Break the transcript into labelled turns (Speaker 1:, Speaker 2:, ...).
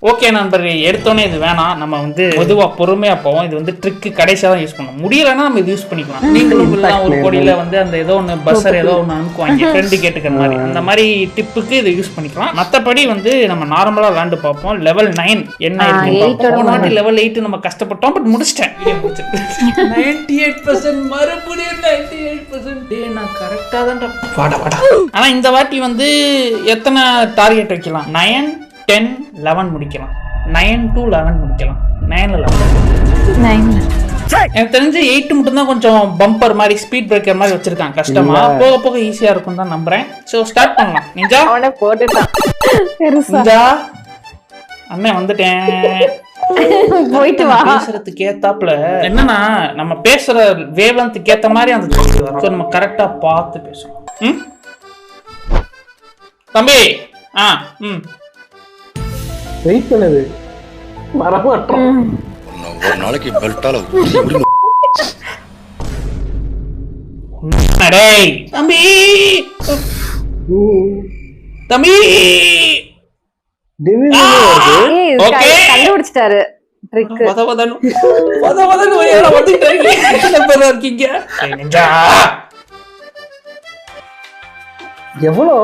Speaker 1: Okay நண்பர்களே, எடுத்தோன்னே இது வேணாம். நம்ம வந்து பொதுவா பொறுமையா போவோம். இது வந்து ட்ரிக்கு கடைசியா தான் யூஸ் பண்ணணும். முடியலன்னா நம்ம இது யூஸ் பண்ணிக்கலாம். நீங்களும் ஒரு கொடியில வந்து அந்த ஏதோ ஒன்று பஸ்ஸர் ஏதோ ஒன்று அனுப்புவாங்க ஃப்ரெண்டு கேட்டுக்கிற மாதிரி. அந்த மாதிரி டிப்புக்கு இதை யூஸ் பண்ணிக்கலாம். மற்றபடி வந்து நம்ம நார்மலா விளாண்டு பார்ப்போம். லெவல் 9 என்ன இருக்கு. லெவல் 8 நம்ம கஷ்டப்பட்டோம், பட் முடிச்சிட்டேன். 98% மறுபடியும் 98%. நான் கரெக்டா தான் வாடா. ஆனா இந்த வாட்டி வந்து எத்தனை டார்கெட் வைக்கலாம்? 9, 10, 11 முடிக்கலாம். 9 to 11 முடிக்கலாம். 9 11 எனக்கு தெரிஞ்சு 8 மட்டும் தான் கொஞ்சம் பம்பர் மாதிரி ஸ்பீட் பிரேக்கர் மாதிரி வச்சிருக்காங்க. கஷ்டமா போக போக ஈஸியா இருக்கும் தான் நம்புறேன். சோ ஸ்டார்ட் பண்ணலாம். நிஞ்சா
Speaker 2: அவனே போட்டுட்டான்.
Speaker 1: நிஞ்சா அண்ணன் வந்துட்டேன்.
Speaker 2: போயிட்டு வா.
Speaker 1: பேசுறதுக்கு ஏத்தாப்புல என்னன்னா நம்ம பேசுற வேவ்லென்த்க்கு ஏத்த மாதிரி அந்த வரும். சோ நம்ம கரெக்டா பார்த்து பேசணும். தம்பி
Speaker 3: வெயிட் பண்ணுது வரமாட்டோம்.
Speaker 4: ஒரு நாளைக்கு பெல்ட்டால
Speaker 1: டேய் தம்பி தம்பி ஓகே
Speaker 2: கண்டுபிடிச்சிட்டாரு ட்ரிக்.
Speaker 1: வதவதனு வயல வந்துட்டீங்க. என்ன பேரா இருக்கீங்க? நிஞ்சா
Speaker 3: எவ்வளோ